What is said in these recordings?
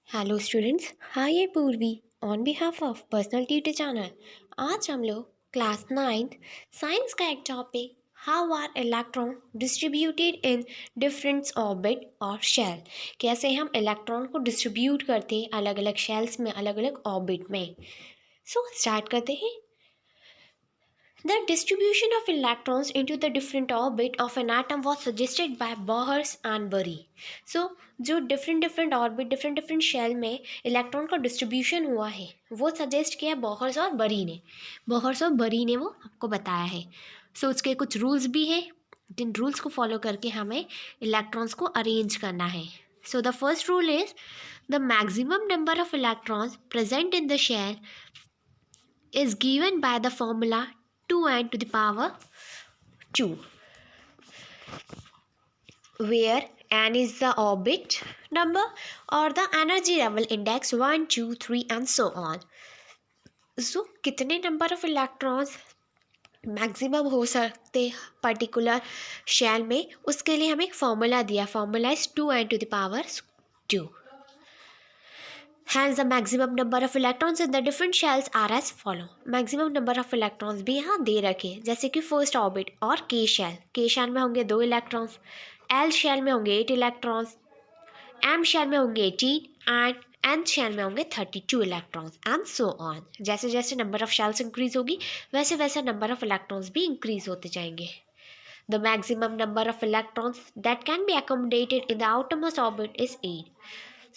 Hello students, hi ये Purvi on behalf of personal tutor channel. आज हम लोग क्लास 9th साइंस का एक topic how are electron distributed in different orbit और शेल, कैसे हम इलेक्ट्रॉन को डिस्ट्रीब्यूट करते हैं अलग अलग शेल्स में, अलग अलग ऑर्बिट में। स्टार्ट करते हैं। The distribution of electrons into the different orbit of an atom was suggested by Bohr and Bury. So जो डिफरेंट ऑर्बिट डिफरेंट शेल में इलेक्ट्रॉन का डिस्ट्रीब्यूशन हुआ है वो सजेस्ट किया बोहर्स और बरी ने। बोहर्स और बरी ने वो आपको बताया है। उसके कुछ रूल्स भी हैं, जिन रूल्स को फॉलो करके हमें इलेक्ट्रॉन्स को अरेंज करना है। So the first rule is the maximum number of electrons present in the shell is given by the formula 2n to the power 2, where n is the orbit number or the energy level index 1, 2, 3 and so on. So कितने number of electrons maximum हो सकते particular shell में, उसके लिए हमें एक formula दिया। Formula is 2n to the power 2. Hence the maximum number of electrons in the different shells are as follow. Maximum number of electrons भी यहाँ दे रखे, जैसे कि फर्स्ट ऑर्बिट और के शेल में होंगे 2 इलेक्ट्रॉन्स, एल शेल में होंगे 8 इलेक्ट्रॉन्स, एम शेल में होंगे 18 एंड एन शेल में होंगे 32 इलेक्ट्रॉन्स एंड सो ऑन। जैसे जैसे नंबर ऑफ शेल्स इंक्रीज होगी वैसे वैसे नंबर ऑफ इलेक्ट्रॉन्स भी इंक्रीज होते जाएंगे। The maximum number of electrons that can be accommodated in the outermost orbit is 8.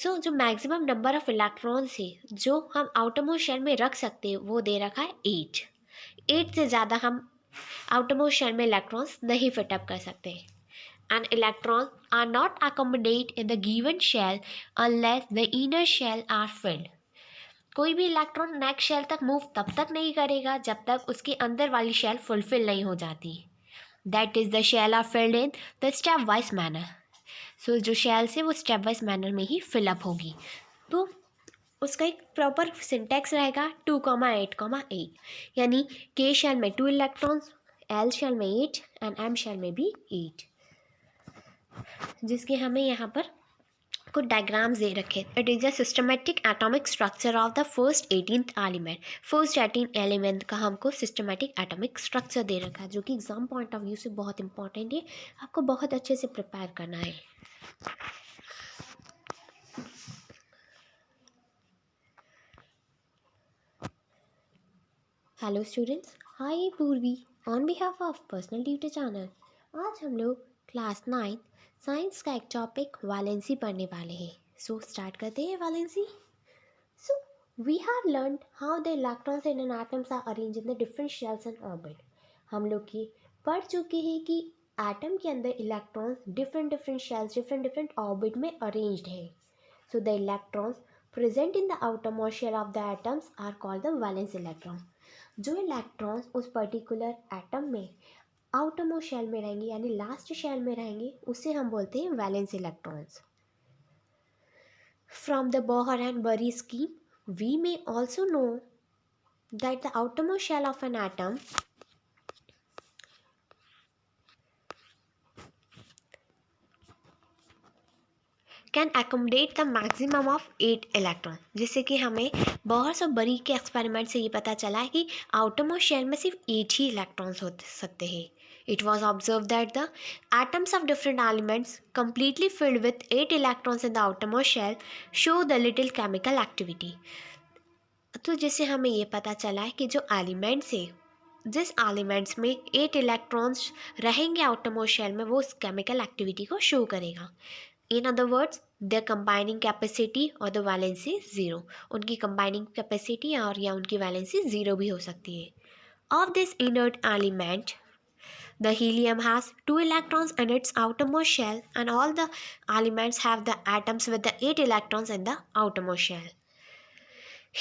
जो मैक्सिमम नंबर ऑफ इलेक्ट्रॉन्स है जो हम आउटरमोस्ट शेल में रख सकते हैं वो दे रखा है 8 से ज़्यादा हम आउटरमोस्ट शेल में इलेक्ट्रॉन्स नहीं फिटअप कर सकते। And electron are not accommodate in the given shell unless the inner shell are filled. कोई भी इलेक्ट्रॉन नेक्स्ट शेल तक मूव तब तक नहीं करेगा जब तक उसके अंदर वाली शेल फुलफिल नहीं हो जाती। That is the shell are filled in the step wise manner. जो शेल्स है वो स्टेप वाइज मैनर में ही फिलअप होगी। तो उसका एक प्रॉपर सिंटेक्स रहेगा 2,8,8, यानी के शेल में 2 इलेक्ट्रॉन्स, एल शेल में 8 एंड एम शेल में भी 8, जिसके हमें यहाँ पर कुछ डायग्राम्स दे रखे। It is a systematic atomic structure of the first 18th element. First 18 element का हमको सिस्टमेटिक एटॉमिक स्ट्रक्चर दे रखा है, जो कि एग्जाम पॉइंट ऑफ व्यू से बहुत इंपॉर्टेंट है। आपको बहुत अच्छे से प्रिपेयर करना है। Hello students, hi Purvi on behalf of personal tutor channel. आज हम लोग क्लास 9 साइंस का एक टॉपिक वैलेंसी पढ़ने वाले हैं। स्टार्ट करते हैं valency. We have learned how the electrons in an atoms are arranged in the different shells and orbit. हम लोग ये पढ़ चुके हैं कि एटम के अंदर electrons different shells different orbit में अरेंज्ड है। The electrons present in the outermost shell of the atoms are called the valence electron. जो इलेक्ट्रॉन्स उस पर्टिकुलर एटम में आउटरमोस्ट शेल में रहेंगे, यानी लास्ट शेल में रहेंगे, उसे हम बोलते हैं valence electrons. From the Bohr and Bury scheme, we may also know that the outermost shell of an atom can accommodate the maximum of 8 electron. जिससे कि हमें बोहर्स और बरी के एक्सपेरिमेंट से ये पता चला है कि आउटरमोस्ट शेल में सिर्फ 8 ही इलेक्ट्रॉन्स हो सकते हैं। It was observe that the atoms of different elements completely filled with 8 electrons in the outermost shell show the little chemical activity. तो जिससे हमें ये पता चला है कि जो एलिमेंट्स है, जिस एलिमेंट्स में 8 इलेक्ट्रॉन्स रहेंगे आउटरमोस्ट शेल में, वो उस केमिकल एक्टिविटी को शो करेगा। In other words the combining capacity और द वैलेंसी 0। उनकी कंबाइनिंग कैपेसिटी और या उनकी वैलेंसी 0 भी हो सकती है। Of this inert element the helium has 2 electrons in its outermost shell and all the elements have the atoms with the 8 electrons in the outermost shell.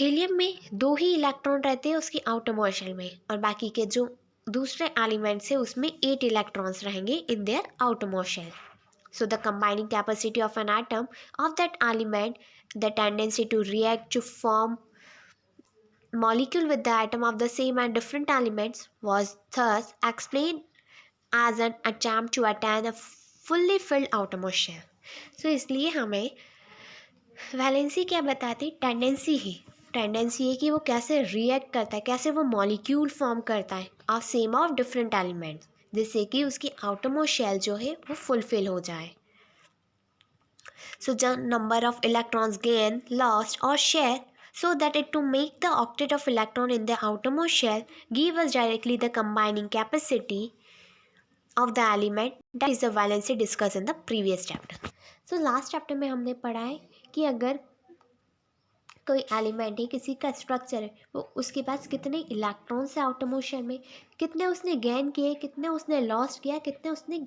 Helium में 2 ही electron रहते हैं उसकी आउटरमोस्ट शेल में, और बाकी के जो दूसरे एलिमेंट्स है उसमें 8 इलेक्ट्रॉन्स रहेंगे in their outermost shell. So the combining capacity of an atom of that element, the tendency to react to form molecule with the atom of the same and different elements, was thus explained as an attempt to attain a fully filled outermost shell. So इसलिए हमें valency क्या बताती? Tendency ही। Tendency है कि वो कैसे react करता है, कैसे वो मॉलिक्यूल फॉर्म करता है of same of different elements, जिससे कि उसकी आउटरमोस्ट शेल जो है वो फुलफिल हो जाए. So the number of electrons gained, lost or shared so that it to make the octet of electron in the outermost shell give us directly the combining capacity of the element, that is the valency discussed in the previous chapter. So last chapter में हमने पढ़ा है कि अगर कोई element है, किसी का स्ट्रक्चर है, वो उसके पास कितने इलेक्ट्रॉन्स है आउटरमोस्ट शेल में, कितने उसने गेन किए, कितने उसने लॉस्ट किया, कितने उसने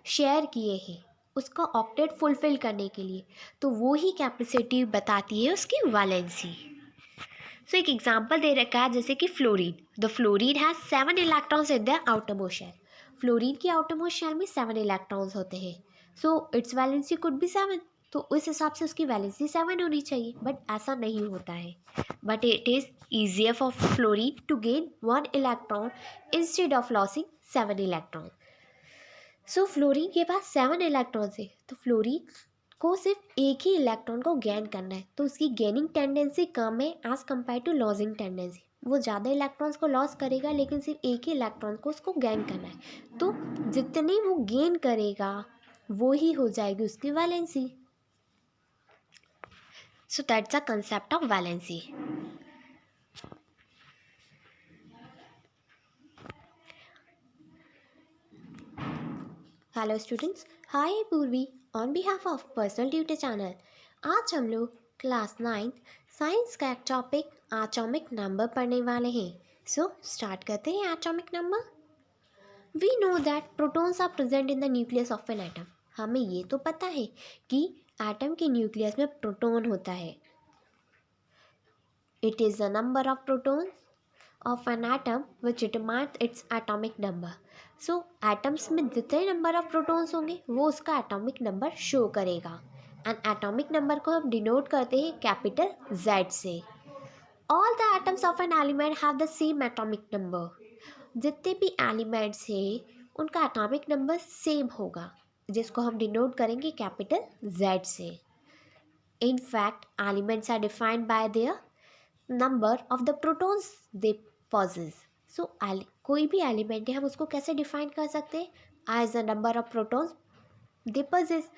शेयर किए हैं उसका ऑक्टेट फुलफिल करने के लिए, तो वो ही कैपेसिटी बताती है उसकी वैलेंसी. सो एक एग्जांपल दे रखा है जैसे कि fluorine. The fluorine has 7 electrons in the outermost shell. Fluorine की आउटरमोस्ट शेल में 7 इलेक्ट्रॉन्स होते हैं. So its valency could be 7. तो उस हिसाब से उसकी वैलेंसी 7 होनी चाहिए, बट ऐसा नहीं होता है. But it is easier for fluorine to gain 1 electron instead of losing 7 electron. So fluorine के पास 7 इलेक्ट्रॉन्स है, तो फ्लोरीन को सिर्फ एक ही इलेक्ट्रॉन को गेन करना है, तो उसकी गेनिंग टेंडेंसी कम है as compare to losing tendency. वो ज़्यादा इलेक्ट्रॉन्स को लॉस करेगा लेकिन सिर्फ एक ही इलेक्ट्रॉन को उसको गेन करना है, तो जितनी वो गेन करेगा वो ही हो जाएगी उसकी valency. So that's the concept of valency. Hello students, hi Purvi on behalf of personal tutor channel. आज हम लोग क्लास 9 साइंस का टॉपिक एटॉमिक नंबर पढ़ने वाले हैं. सो स्टार्ट करते हैं. Atomic number. We know that protons are present in the nucleus of an atom. हमें ये तो पता है कि एटम के न्यूक्लियस में प्रोटॉन होता है. It is the number of protons of an atom which determines its atomic number. So atoms में जितने नंबर ऑफ प्रोटॉन्स होंगे वो उसका एटॉमिक नंबर शो करेगा. एंड एटॉमिक नंबर को हम डिनोट करते हैं कैपिटल Z से. All the atoms of an element have the same atomic number. जितने भी एलिमेंट्स हैं उनका एटॉमिक नंबर सेम होगा, जिसको हम डिनोट करेंगे कैपिटल Z से. In fact elements are defined by their number of the protons they possess. सो कोई भी एलिमेंट है हम उसको कैसे डिफाइन कर सकते हैं? As the number of protons they possess.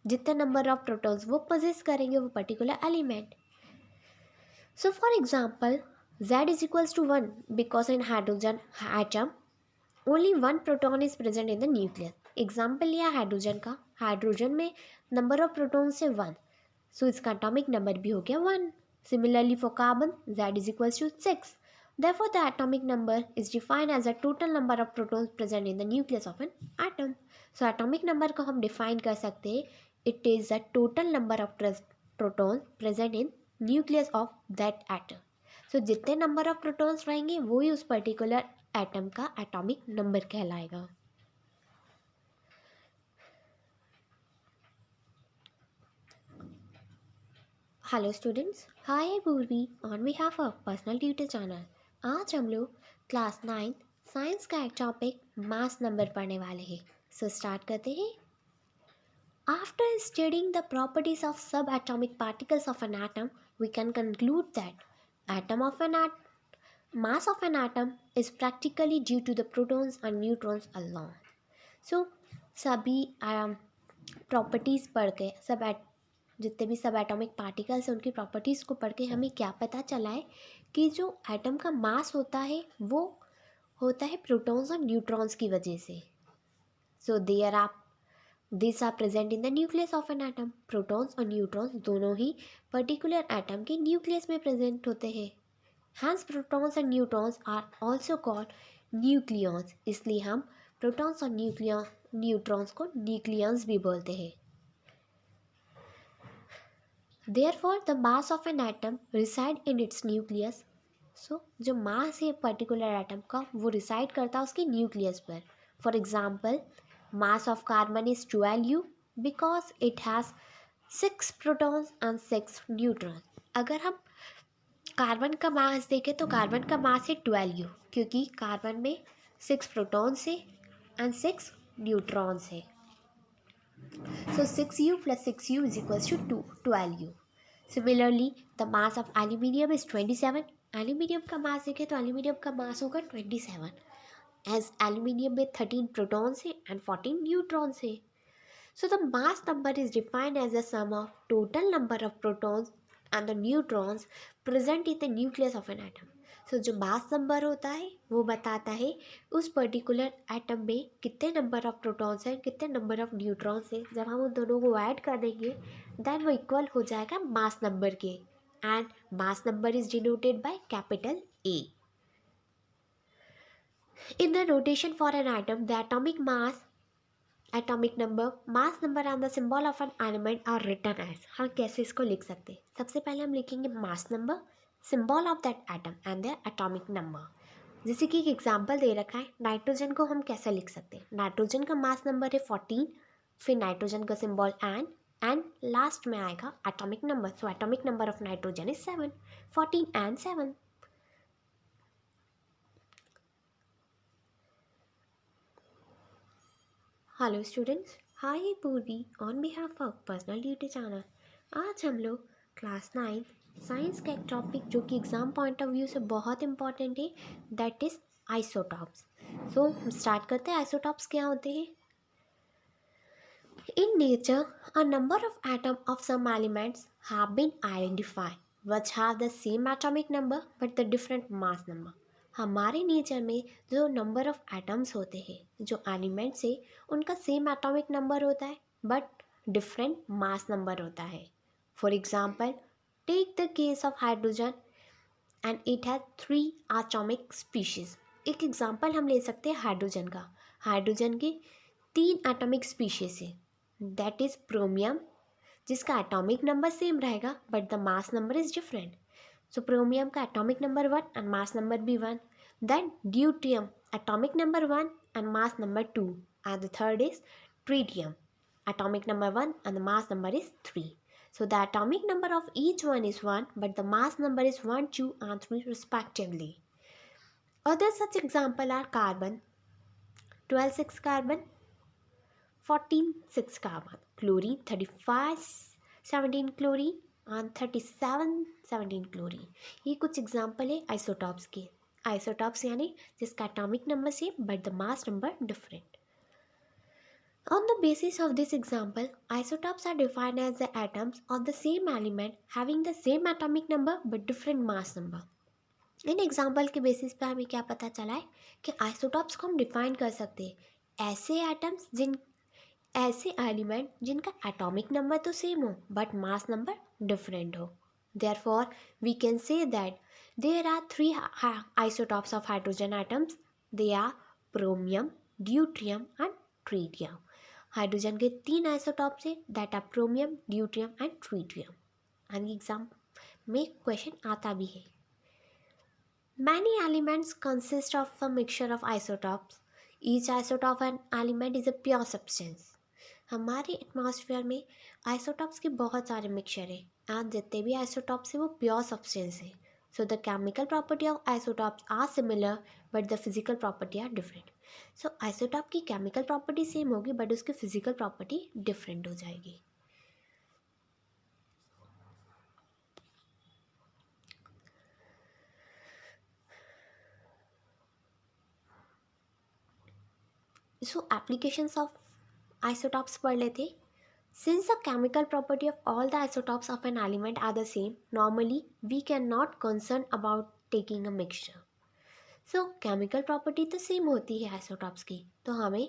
जितने नंबर ऑफ प्रोटॉन्स वो पजेस करेंगे वो particular element. So for example Z is equals to 1 because in hydrogen atom only 1 proton is present in the nucleus. Example लिया hydrogen का. Hydrogen में number of protons है 1, सो इसका atomic number भी हो गया 1. Similarly for carbon, Z is equals to 6. Therefore, the atomic number is defined as the total number of protons present in the nucleus of an atom. So, atomic number को हम define कर सकते हैं. It is the total number of protons present in nucleus of that atom. So, जितने number of protons रहेंगे वो ही उस particular atom का atomic number कहलाएगा. Hello students, hi Purvi on behalf of personal tutor channel. आज हम लोग क्लास 9 साइंस का एक टॉपिक मास नंबर पढ़ने वाले हैं. सो स्टार्ट करते हैं. After studying the properties of sub atomic particles of an atom we can conclude that atom of an mass of an atom is practically due to the protons and neutrons alone. So सभी properties पढ़ के जितने भी सब atomic particles हैं उनकी properties को पढ़ के हमें क्या पता चला है कि जो एटम का मास होता है वो होता है प्रोटॉन्स और न्यूट्रॉन्स की वजह से. So this are present in the nucleus of an atom. Protons और न्यूट्रॉन्स दोनों ही पर्टिकुलर एटम के न्यूक्लियस में प्रेजेंट होते हैं. Hence protons and neutrons are also called nucleons. इसलिए हम प्रोटॉन्स और न्यूट्रॉन्स को न्यूक्लियॉन्स भी बोलते हैं. Therefore, the mass of an atom reside in its nucleus. So, जो मास है पर्टिकुलर एटम का वो रिसाइड करता है उसके न्यूक्लियस पर. For example mass of carbon is 12U because it has 6 protons and 6 neutrons. अगर हम कार्बन का मास देखें तो कार्बन का मास है 12U क्योंकि कार्बन में 6 प्रोटॉन्स है एंड 6 न्यूट्रॉन्स है. So 6U plus 6U is equals to 12U. Similarly the mass of aluminium is 27। Aluminium का मास देखें तो एल्यूमिनियम का मास होगा 27, एज एल्यूमिनियम में 13 प्रोटॉन्स है एंड 14 न्यूट्रॉन्स है। So the mass number is defined as the sum of total number of protons and the neutrons present in the nucleus of an atom. So जो mass number होता है वो बताता है उस पर्टिकुलर एटम में कितने नंबर ऑफ प्रोटॉन्स हैं, कितने नंबर ऑफ न्यूट्रॉन्स हैं। जब हम उन दोनों को ऐड कर देंगे देन वो इक्वल हो जाएगा मास नंबर के, and mass number is denoted by capital A. In the notation for an atom, the atomic number, mass number and the symbol of an element are written as. हम कैसे इसको लिख सकते हैं? सबसे पहले हम लिखेंगे mass number, symbol of that atom and the atomic number. जैसे कि एक एग्जांपल दे रखा है, नाइट्रोजन को हम कैसे लिख सकते हैं? नाइट्रोजन का मास नंबर है 14, फिर नाइट्रोजन का सिंबल एंड लास्ट में आएगा atomic number. So atomic number of nitrogen is 7, 14 and 7। Hello students, hi Purvi on behalf of personal tutor channel. आज हम लोग क्लास 9 साइंस का एक टॉपिक जो कि एग्ज़ाम पॉइंट ऑफ व्यू से बहुत इंपॉर्टेंट है, दैट इज़ आइसोटॉप्स। सो हम स्टार्ट करते हैं। आइसोटॉप्स क्या होते हैं? In nature a number of atom of some elements have been identified which have the same atomic number but the different mass number. हमारे नेचर में जो नंबर ऑफ एटम्स होते हैं, जो एलिमेंट्स है, उनका सेम एटॉमिक नंबर होता है बट डिफरेंट मास नंबर होता है। For example take the case of hydrogen and it has 3 atomic species. एक एग्जाम्पल हम ले सकते हैं हाइड्रोजन का। हाइड्रोजन के 3 एटॉमिक स्पीशीज है, दैट इज प्रोमियम जिसका एटॉमिक नंबर सेम रहेगा but the mass number is different. So protium का atomic number 1 and mass number भी 1। Then deuterium atomic number 1 and mass number 2, and the third is tritium atomic number 1 and the mass number is 3. So the atomic number of each one is 1 but the mass number is 1, 2 and 3 respectively. Other such example are carbon 12 6 carbon, 14 6 carbon, chlorine 35 17 chlorine and 37 17 chlorine. ये कुछ example है isotopes के। Isotopes यानी जिसका atomic number same but the mass number different. On the basis of this example, isotopes are defined as the atoms of the same element having the same atomic number but different mass number. In example के basis पे हमें क्या पता चला है कि isotopes को हम डिफाइन कर सकते हैं ऐसे एलिमेंट जिनका एटॉमिक नंबर तो सेम हो बट मास नंबर डिफरेंट हो। Therefore, we can say that there are 3 isotopes of hydrogen atoms. They are chromium, deuterium and tritium. Hydrogen के 3 आइसोटॉप्स है, that are protium, deuterium and tritium. And exam में question आता भी है। Many elements consist of a mixture of isotopes. Each isotope an element is a pure substance. हमारे atmosphere में isotopes के बहुत सारे मिक्सचर है, एंड जितने भी आइसोटॉप्स है वो प्योर सब्सटेंस है। So the chemical property of isotopes are similar but the physical property are different. So isotope की chemical property same होगी but उसकी physical property different हो जाएगी। So applications of isotopes पढ़ लेते। Since the chemical property of all the isotopes of an element are the same, normally we cannot concern about taking a mixture. So chemical property तो same होती है isotopes की, तो हमें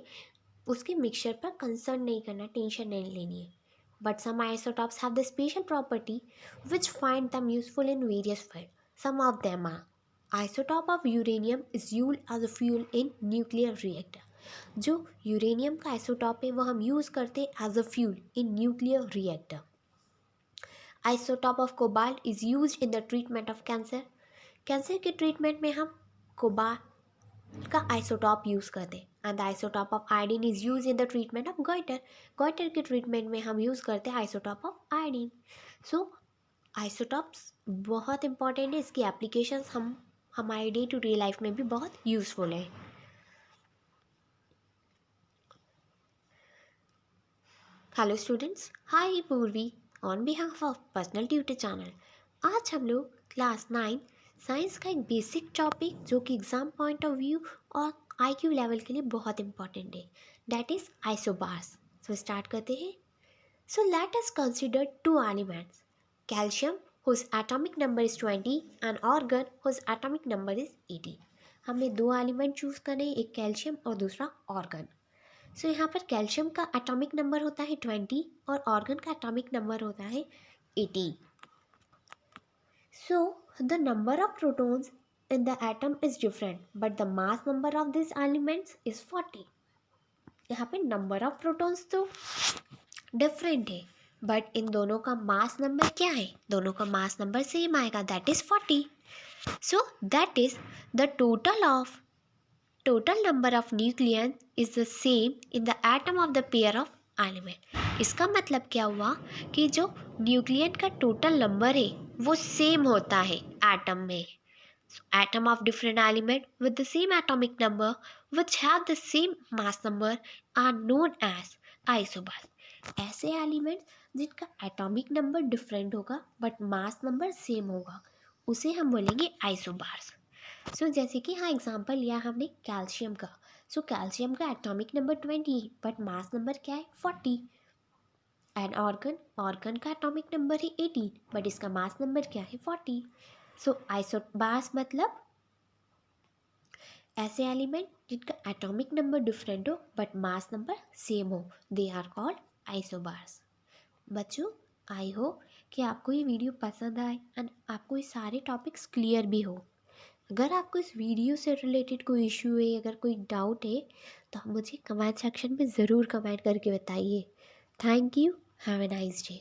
उसके mixture पर कंसर्न नहीं करना, टेंशन नहीं लेनी है। But some isotopes have the special property which find them useful in various field. Some of them are isotope of uranium is used as a fuel in nuclear reactor. जो uranium का isotope है वो हम use करते हैं as a fuel in nuclear reactor. Isotope of cobalt is used in the treatment of cancer. Cancer के treatment में हम कोबाल्ट का आइसोटॉप यूज़ करते हैं। And the isotope of iodine is use in the treatment of goitre. Goitre के treatment में हम use करते हैं isotope of iodine. So isotopes बहुत इंपॉर्टेंट है, इसकी एप्लीकेशंस हमारे डे टू डे लाइफ में भी बहुत यूज़फुल है। Hello students, hi Purvi on behalf of personal tutor channel. आज हम लोग क्लास 9 साइंस का एक बेसिक टॉपिक जो कि एग्ज़ाम पॉइंट ऑफ व्यू और आईक्यू लेवल के लिए बहुत इंपॉर्टेंट है, that is isobars. So start करते हैं। So let us consider two elements, calcium whose atomic number is 20 and argon whose atomic number is 80। हमें दो एलिमेंट चूज करने हैं, एक कैल्शियम और दूसरा ऑर्गन। सो यहाँ पर कैल्शियम का एटॉमिक नंबर होता है 20 और ऑर्गन का एटॉमिक नंबर होता है 80। So the number of protons in the atom is different but the mass number of these elements is 40। यहाँ पे नंबर ऑफ प्रोटॉन्स तो डिफरेंट है बट इन दोनों का मास नंबर क्या है, दोनों का मास नंबर सेम आएगा, that is 40। So that is the total number of nucleons is the same in the atom of the pair of element। इसका मतलब क्या हुआ कि जो न्यूक्लियन का टोटल नंबर है वो सेम होता है एटम में। Atom of different element with the same atomic number which have the same mass number are known as isobars। ऐसे एलिमेंट्स जिनका एटॉमिक नंबर डिफरेंट होगा बट मास नंबर सेम होगा उसे हम बोलेंगे आइसोबार्स। सो जैसे कि हाँ एग्जांपल लिया हमने कैल्शियम का। सो कैल्शियम का atomic number 20 but mass number क्या है 40। एंड ऑर्गन का एटॉमिक नंबर है 18 बट इसका मास नंबर क्या है 40। सो आइसोबार्स मतलब ऐसे एलिमेंट जिनका एटॉमिक नंबर डिफरेंट हो बट मास नंबर सेम हो, दे आर कॉल्ड आइसोबार्स। बच्चों आई होप कि आपको ये वीडियो पसंद आए एंड आपको ये सारे टॉपिक्स क्लियर भी हो। अगर आपको इस वीडियो से रिलेटेड कोई इशू है, अगर कोई डाउट है तो आप मुझे कमेंट सेक्शन में ज़रूर कमेंट करके बताइए। Thank you, have a nice day.